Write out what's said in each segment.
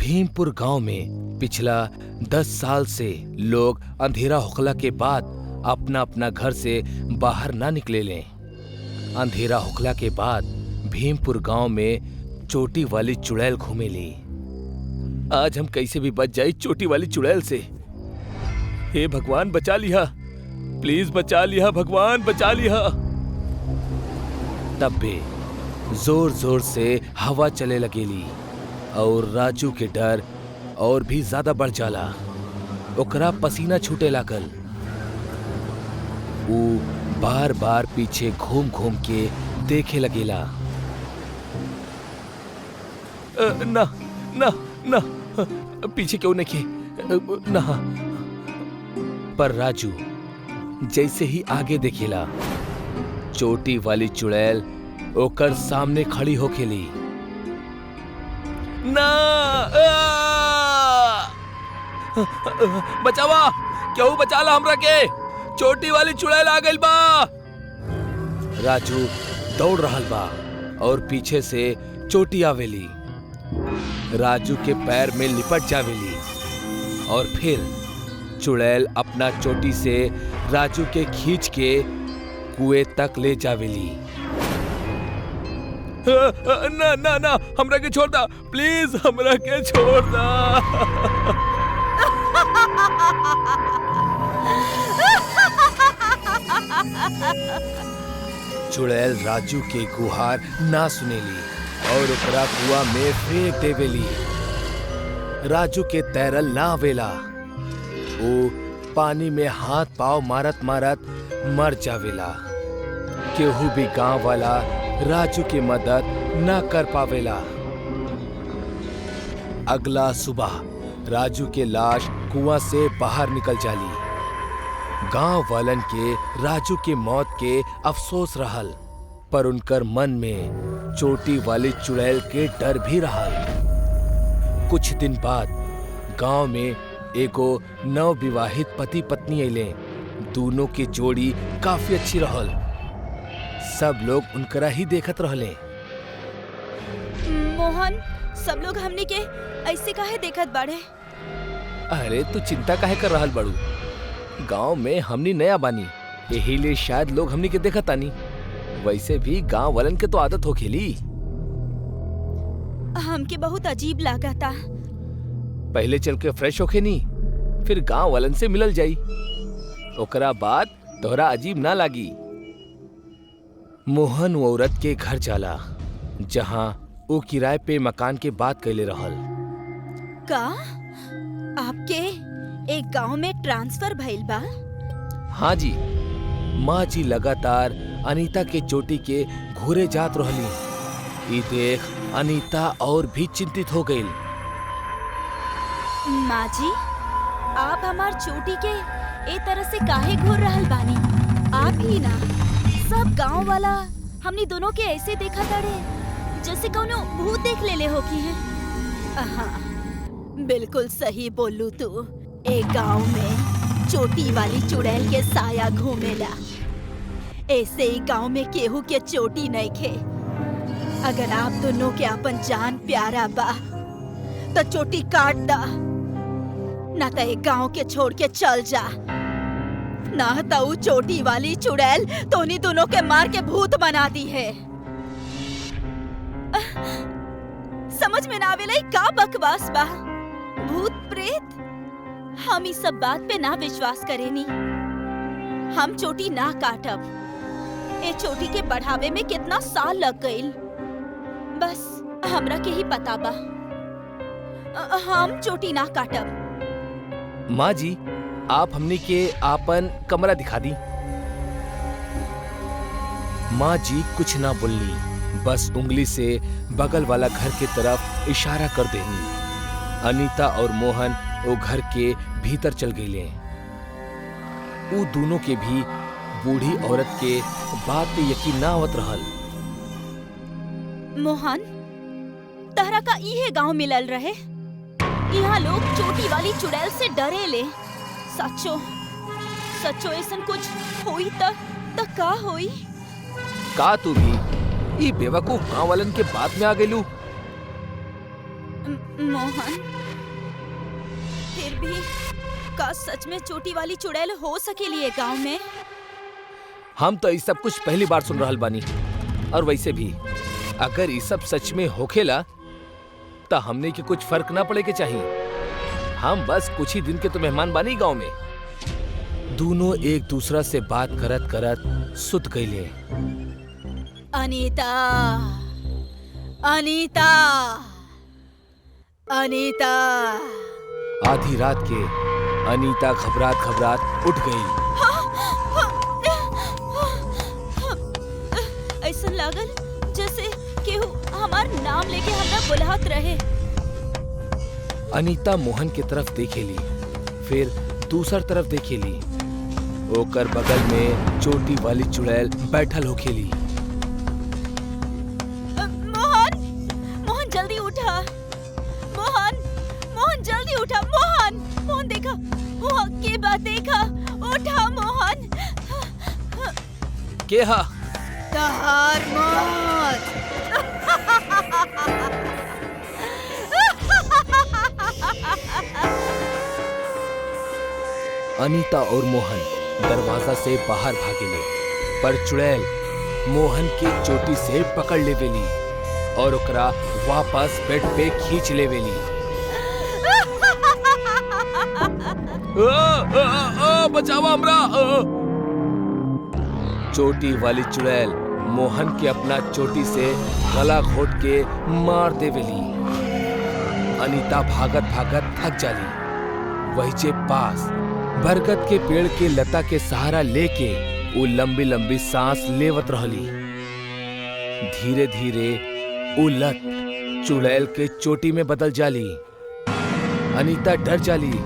भीमपुर गांव में पिछला 10 साल से लोग अंधेरा होखला के बाद अपना अपना घर से बाहर ना निकले लें। अंधेरा होखला के बाद भीमपुर गांव में चोटी वाली चुड़ैल घूमेली। आज हम कैसे भी बच जाए चोटी वाली चुड़ैल से। हे भगवान बचा लिया, प्लीज बचा लिया, भगवान बचा लिया। तब भी जोर जोर से हवा चले लगेली और राजू के डर और भी ज्यादा बढ़ जाला। ओकरा पसीना छूटे लागल। वो बार बार पीछे घूम घूम के देखे लगेला। ना ना ना, पीछे क्यों नहीं ना। पर राजू जैसे ही आगे देखेला, चोटी वाली चुड़ैल ओकर सामने खड़ी होखेली। ना बचावा, क्यों बचाला हमरा के? चोटी वाली चुड़ैल आ गइल बा। राजू दौड़ रहल बा और पीछे से चोटी आवेली। राजू के पैर में लिपट जावेली और फिर चुड़ैल अपना चोटी से राजू के खींच के कुएं तक ले जावेली। ना ना ना, हमरा के छोड़ दा, प्लीज हमरा के छोड़ दा। चुड़ैल राजू के गुहार ना सुनेली और ओकरा कुआं में फेंक देवेली। राजू के तैरल ना आवेला। वो पानी में हाथ पाव मारत मारत मर जावेला। केहू भी गांव वाला राजू की मदद न कर पावेला। अगला सुबह राजू के लाश कुआं से बाहर निकल जाली। गांव वालन के राजू के मौत के अफसोस रहल, पर उनकर मन में चोटी वाली चुड़ैल के डर भी रहल। कुछ दिन बाद गांव में एगो नवविवाहित पति पत्नी अइले। दोनों की जोड़ी काफी अच्छी रहल। सब लोग उनकरा ही देखत रहले। मोहन, सब लोग हमने के ऐसे काहे देखत बाड़े? अरे तू चिंता काहे कर रहल बड़ू? गांव में हमनी नया बानी, यही लिए शायद लोग हमनी के देखत आनी। वैसे भी गांव वालन के तो आदत हो खेली। हमके बहुत अजीब लगा था। पहले चल के फ्रेश होके नी, फिर गांव वालन से मिलल जाई। ओकरा बाद तोहरा अजीब ना लागी। मोहन वो औरत के घर जाला जहां वो किराए पे मकान के बात कैले रहल। का आपके एक गांव में ट्रांसफर भइल बा? हाँ जी, माँ जी लगातार अनीता के चोटी के घूरे जात रहली। ई देख अनीता और भी चिंतित हो गई। माँ जी, आप हमार चोटी के ए तरह से काहे घूर रहल बानी? आप ही ना, सब गांव वाला हमनी दोनों के ऐसे देखा ताड़े जैसे कौनो भूत देख लेले हो की है। बिल्कुल सही बोलू तू। एक गांव में चोटी वाली चुड़ैल के साया घूमेला। ऐसे ही गांव में केहू के चोटी नहीं खे। अगर आप दोनों के अपन जान प्यारा बा तो चोटी काट दा, ना तो एक गांव के छोड़ के चल जा, ना तो वो चोटी वाली चुड़ैल तोनी दोनों के मार के भूत बना दी है। समझ में ना आवेला का बकवास बा। भूत प्रेत, हम इस सब बात पे ना विश्वास करेनी। हम चोटी ना काटब। ए चोटी के बढ़ावे में कितना साल लग गईल, बस हमरा के ही पता बा। हम चोटी ना काटब। माँ जी, आप हमने के आपन कमरा दिखा दी। माँ जी कुछ ना बोलनी, बस उंगली से बगल वाला घर की तरफ इशारा कर देनी। अनीता और मोहन वो घर के भीतर चल गए। वो दोनों के भी बूढ़ी औरत के बात पे यकीन ना आवत रहल। मोहन, तहरा का इहे गांव मिलल रहे? यहाँ लोग चोटी वाली चुड़ैल से डरे ले। सच्चो सच्चो ऐसन कुछ होई त का होई? का तू भी ई बेवकूफ गांव वालन के बात में आ गेलू? मोहन, फिर भी का सच में चोटी वाली चुड़ैल हो सकेली है गांव में? हम तो ये सब कुछ पहली बार सुन रहल बानी। और वैसे भी अगर ये सब सच में होखेला तो हमने के कुछ फर्क ना पड़े के चाहिए। हम बस कुछ ही दिन के तो मेहमान बानी गांव में। दोनों एक दूसरा से बात करत करत सुत गईले। अनीता, अनीता, अनीता। आधी रात के अनीता घबरात घबरात उठ गई। ऐसा लागल जैसे केहू हमार नाम लेके हमरा बुलात रहे। अनीता मोहन की तरफ देखेली, फिर दूसर तरफ देखेली। ओकर बगल में चोटी वाली चुड़ैल बैठल होखेली। मोहन, मोहन जल्दी उठा। मोहन, मोहन जल्दी उठा। मोहन, मोहन देखा, वहाँ के बात देखा। उठा मोहन। के हा? तहार मौत। अनीता और मोहन दरवाजा से बाहर भागेले, पर चुड़ैल मोहन की चोटी से पकड़ लेवेली और ओकरा वापस बेड पे खींच लेवेली। बचावा हमरा! चोटी वाली चुड़ैल मोहन के अपना चोटी से गला घोट के मार देवेली। अनीता भागत भागत थक जाली। वही जे पास बरगद के पेड़ के लता के सहारा लेके वो लंबी लंबी सांस लेवत रहली। धीरे धीरे वो लत चुड़ैल के चोटी में बदल जाली। अनीता डर जाली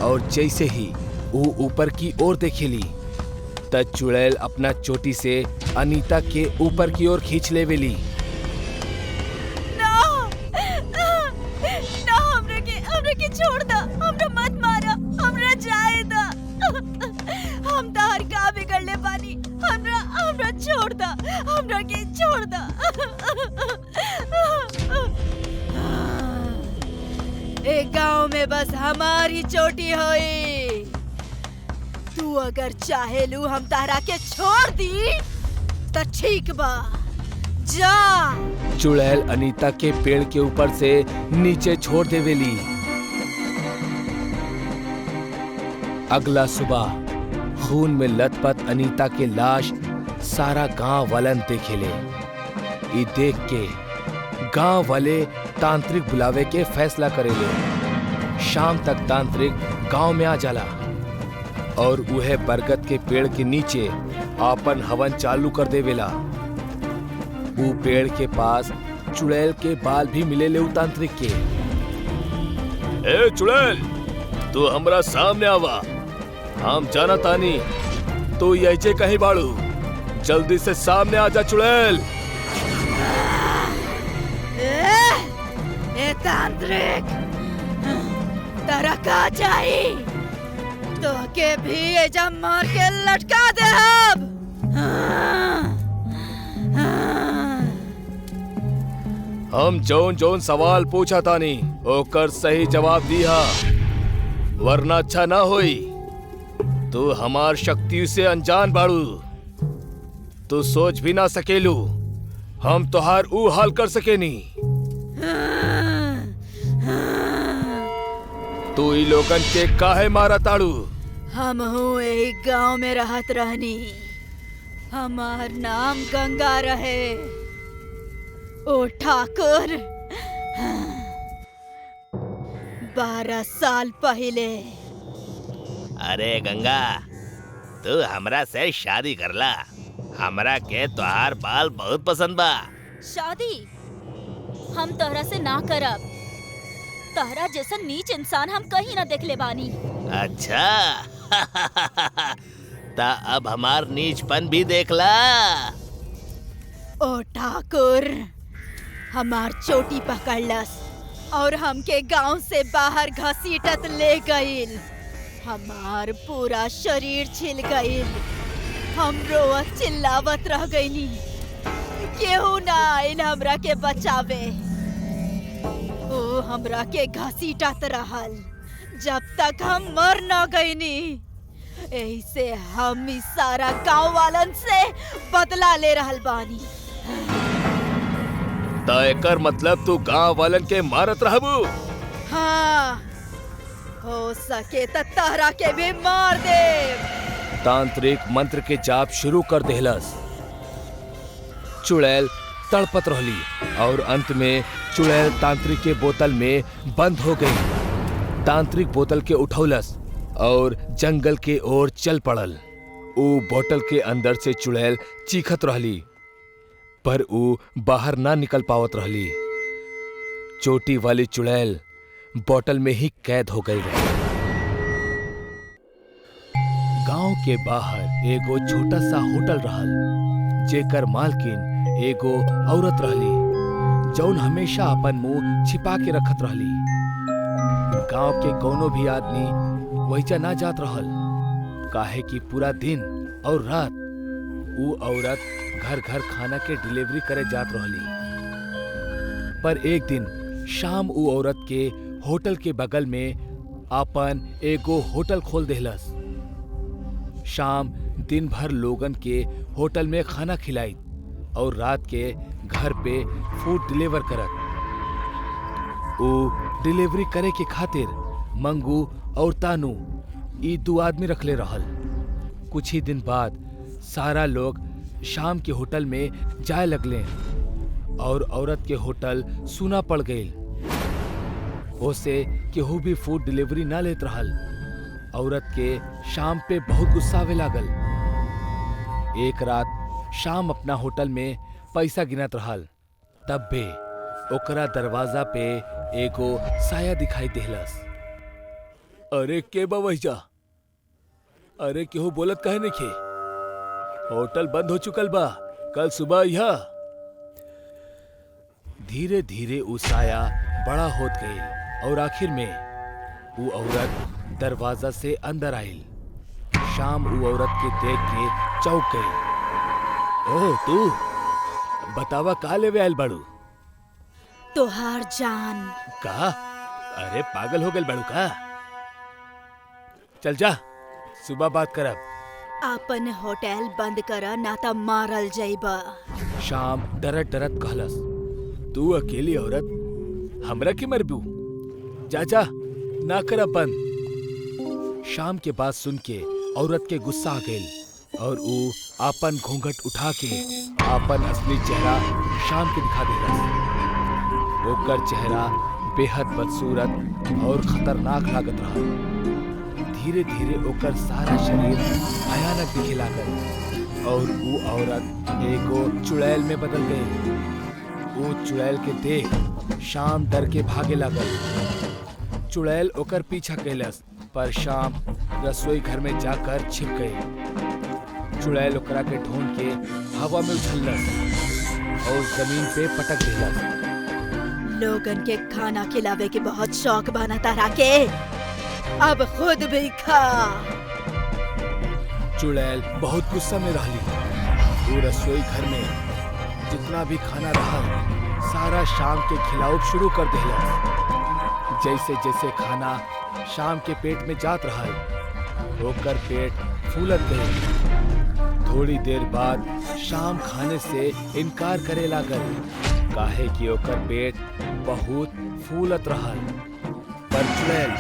और जैसे ही वो ऊपर की ओर देखेली तब चुड़ैल अपना चोटी से अनीता के ऊपर की ओर खींच लेवेली। हमरा के छोड़ दा, हमरा मत मारा, हमरा जाए दा। हम तार का बिगड़ले बानी, हमरा छोड़ दा, हमरा के छोड़ दा। एक गांव में बस हमारी चोटी होई। तू अगर चाहे लू हम तारा के छोड़ दी तो ठीक बा, जा। चुड़ैल अनीता के पेड़ के ऊपर से नीचे छोड़ देवेली। अगला सुबह खून में लथपथ अनीता के लाश सारा गांव वालन देखेले। ये देख के गांव वाले तांत्रिक बुलावे के फैसला करेले। शाम तक तांत्रिक गांव में आ जाला और उहे बरगद के पेड़ के नीचे आपन हवन चालू कर देवेला। वो पेड़ के पास चुड़ैल के बाल भी मिलेले उ तांत्रिक के। ए चुड़ैल, तू हमरा सामने आवा। हम जाना तानी तू यही कहीं बाड़ू। जल्दी से सामने आ जा चुड़ैल। ए तांत्रिक, तारा का चाहिए? तो के भी एजा मार के लटका दे अब। हम जौन जौन सवाल पूछा तानी ओकर सही जवाब दिया, वरना अच्छा ना होई। तू हमार शक्ति से अनजान बाड़ू। तू सोच भी ना सकेलू हम तोहार ऊ हाल कर सकेनी। तू ई लोगन के काहे मारा ताड़ू? हम हूँ एक गांव में रहत रहनी। हमार नाम गंगा रहे। ओ ठाकुर, 12 साल पहले। अरे गंगा, तू हमरा से शादी करला। हमरा के तोहार बाल बहुत पसंद बा। शादी हम तोहरा से ना करब। तोहरा जैसा नीच इंसान हम कहीं ना देखले बानी। अच्छा ता अब हमार नीचपन भी देखला। ओ ठाकुर, हमार चोटी पकड़लस और हमके गांव से बाहर घसीटत ले गईल। हमार पूरा शरीर छिल गईल। हम रोवत चिल्लावत रह गईली। केहू ना आइल हमरा के बचावे। ओ हमरा के घसीटत रहल जब तक हम मर न गईनी। ऐसे हम इस सारा गांव वालन से बदला ले रहल बानी। त एकर मतलब तू गांव वालन के मारत रहबू? हाँ, हो सके त तहरा के भी मार दे। तांत्रिक मंत्र के जाप शुरू कर देहलस। चुड़ैल तड़पत रहली और अंत में चुड़ैल तांत्रिक के बोतल में बंद हो गई। तांत्रिक बोतल के उठौलस और जंगल के ओर चल पड़ल। ऊ बोतल के अंदर से चुड़ैल चीखत रहली, पर ऊ बाहर ना निकल पावत रहली। चोटी वाली चुड़ैल बोतल में ही कैद हो गई रही। गांव के बाहर एगो छोटा सा होटल रहल, जेकर मालकिन एगो औरत रहली जौन हमेशा अपन मुंह छिपा के रखत रहली। गांव के कोनो भी आदमी वहीजा ना जात रहल, काहे कि पूरा दिन और रात ऊ औरत घर घर खाना के डिलीवरी करे जात रहली। पर एक दिन शाम ऊ औरत के होटल के बगल में अपन एगो होटल खोल देहलस। शाम दिन भर लोगन के होटल में खाना खिलाई और रात के घर पे फूड डिलीवर करत। ऊ डिलीवरी करे के खातिर मंगू और तानू ई दो आदमी रखले रहल। कुछ ही दिन बाद सारा लोग शाम के होटल में जाए लगले और औरत के होटल सूना पड़ गई। ओसे केहू भी फूड डिलीवरी ना लेत रहल। औरत के शाम पे बहुत गुस्सा आवे लागल। एक रात शाम अपना होटल में पैसा गिनत रहल, तब भी ओकरा दरवाजा पे एगो साया दिखाई देहलस। अरे के बा वहीजा? अरे केहू बोलत काहे नइखे? होटल बंद हो चुकल बा, कल सुबह अइहा। धीरे धीरे ऊ साया बड़ा होत गई और आखिर में ऊ औरत दरवाजा से अंदर आइल। शाम ऊ औरत के देख के चौंक गई। ओह तू, बतावा का लेवे आइल बाड़ू? तोहार जान। का? अरे पागल हो गइल बाड़ू का? चल जा, सुबह बात करब। आपन होटल बंद कर ना त मारल जाइबा। शाम डरत डरत कहलस, तू अकेली औरत हमरा के मरबू? जा जा, ना करब बंद। शाम के बात सुन के औरत के गुस्सा आ गइल और ऊ आपन घूंघट उठा के आपन असली चेहरा शाम के दिखा देलस। ओकर चेहरा बेहद बदसूरत और खतरनाक लागत रहा। धीरे धीरे ओकर सारा शरीर भयानक दिखे लागल और ऊ औरत एगो चुड़ैल में बदल गई। ऊ चुड़ैल के देख शाम डर के भागे लागल। चुड़ैल ओकर पीछा कैलस, पर शाम रसोई घर में जाकर छिप गई। चुड़ैल ओकरा के ढूंढ के हवा में उछलस और जमीन पे पटक देलस। लोगन के खाना खिलावे के बहुत शौक बना तारा के, अब खुद भी खा। चुड़ैल बहुत गुस्सा में रहली। वो रसोई घर में जितना भी खाना रहा सारा शाम के खिलाव शुरू कर देलस। जैसे जैसे खाना शाम के पेट में जात रहा, ओकर पेट फूलत गई। थोड़ी देर बाद शाम खाने से इनकार करे लागल, काहे कि ओकर पेट बहुत फूलत रहल। पर चुड़ैल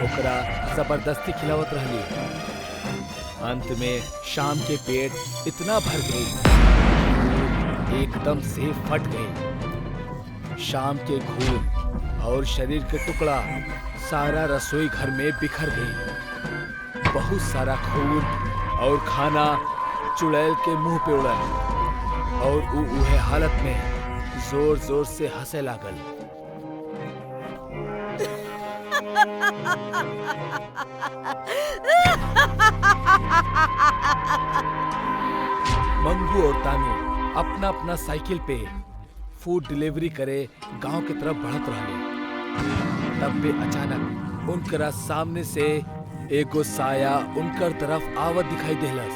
ओकरा जबरदस्ती खिलावत रहली। अंत में शाम के पेट इतना भर गई, एकदम से फट गई। शाम के खून और शरीर के टुकड़ा सारा रसोई घर में बिखर गई। बहुत सारा खून और खाना चुड़ैल के मुंह पे उड़ल और ऊ उहे हालत में जोर जोर से हंसे लागल। मंगू और तानू अपना अपना साइकिल पे फूड डिलीवरी करे गांव के तरफ बढ़त रहले। तब पे अचानक उनकरा सामने से एगो साया उनकर तरफ आवत दिखाई देलस।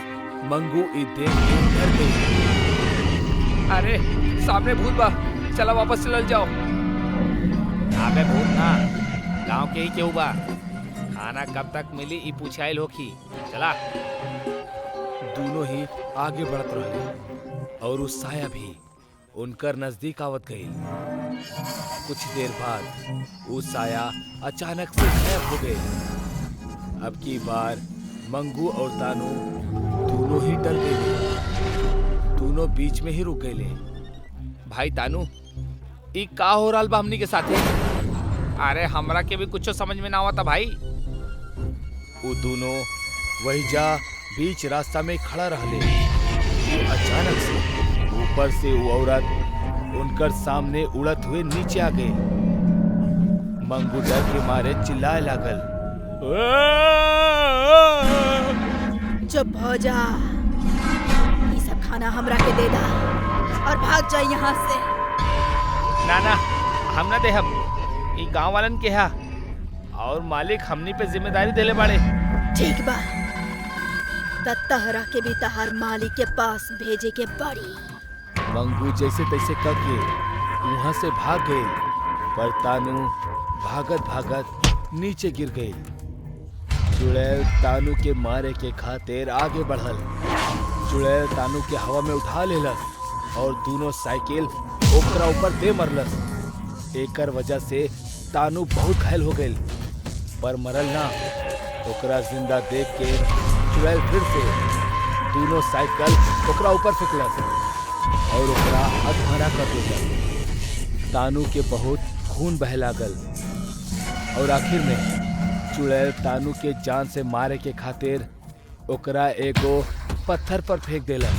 मंगू ई देख के डर गई। अरे सामने भूत बा, चला वापस चलल जाओ। अबे भूत ना, गांव के ही केहू बा। खाना कब तक मिली ई पूछाइल होखी। चला। दोनों ही आगे बढ़त रहे और उस साया भी उनकर नजदीक आवत गई। कुछ देर बाद वो साया अचानक से गायब हो गए। अब की बार मंगू और तानू दोनों ही डर गए। दोनों बीच में ही रुक गए। भाई तानू, ई का हो रहल बा हमनी के साथे? अरे हमरा के भी कुछ समझ में ना आवता भाई। वो दोनों वही जा बीच रास्ता में खड़ा रहले। अचानक से ऊपर से वो औरत उनकर सामने उड़त हुए नीचे आ गई। मंगू डर के मारे चिल्लाए लागल। चुप हो जा, ये सब खाना हमरा के दे दा और भाग जा यहाँ से। ना ना, हम ना देहब। ई गांव वालन के हा और मालिक हमनी पे जिम्मेदारी देले बाड़े। ठीक बा, तहरा के भी तहार मालिक के पास भेजे के पड़ी। मंगू जैसे तैसे करके वहां से भाग गए, पर तानू भागत भागत नीचे गिर गई। चुड़ैल तानू के मारे के खातिर आगे बढ़ल। चुड़ैल तानू के हवा में उठा लेलस और दोनों साइकिल ओकरा ऊपर दे मरलस। एकर वजह से तानू बहुत घायल हो गई, पर मरल ना। ओकरा जिंदा देख के चुड़ैल फिर से दोनों साइकिल ओकरा ऊपर फेंकलस और ओकरा अधमरा कर देलस। तानू के बहुत खून बहे लागल और आखिर में चुड़ैल तानू के जान से मारे के खातिर ओकरा एगो पत्थर पर फेंक देलस।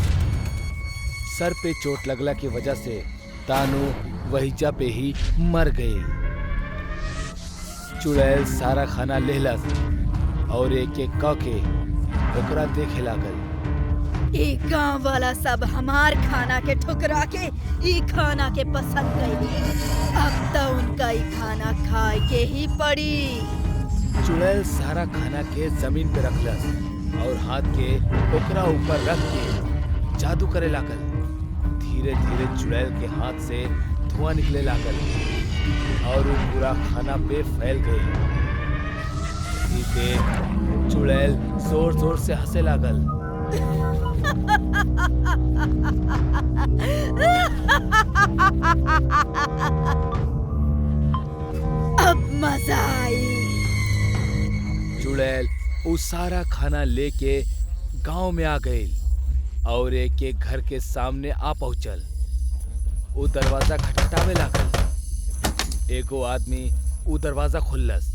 सर पे चोट लगला की वजह से तानू वहीजा पे ही मर गई। चुड़ैल सारा खाना लेहलस और एक एक क के ओकरा देखे लागल। ई गांव वाला सब हमार खाना के ठुकरा के ई खाना के पसंद कैली। अब तो उनका ई खाना खाए के ही पड़ी। चुड़ैल सारा खाना के जमीन पे रखलस और हाथ के ओकरा ऊपर रख के जादू करे लागल। धीरे धीरे चुड़ैल के हाथ से धुआं निकले लागल और वो पूरा खाना पे फैल गई। ई देख चुड़ैल जोर जोर से हंसे लागल। अब मजा आई। चुड़ैल वो सारा खाना लेके गांव में आ गई और एक एक घर के सामने आ पहुंचल। वो दरवाजा खटखटावे लागल। एगो आदमी वो दरवाजा खोलस।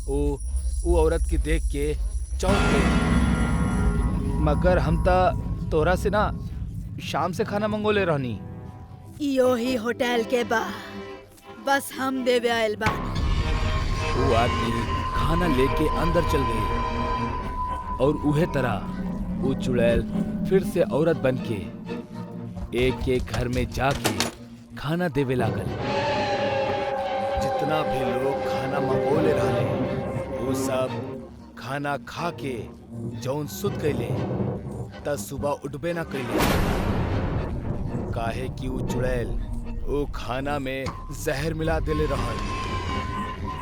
वो औरत की देख के चौंक गई। मगर हम तोरा से ना शाम से खाना मंगोले रहनी। यो ही होटल के बा, बस हम देवे आयल बानी। वो आदमी खाना लेके अंदर चल गई और उहे तरह वो चुड़ैल फिर से औरत बन के एक एक घर में जाके खाना देवे लागल। जितना भी लोग खाना मंगोले रहले वो सब खाना खा के जौन सुत गईले त सुबह उठबे ना कैले। काहे कि वो चुड़ैल वो खाना में जहर मिला देले रहल।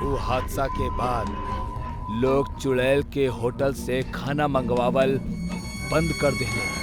वो हादसा के बाद लोग चुड़ैल के होटल से खाना मंगवावल बंद कर देले।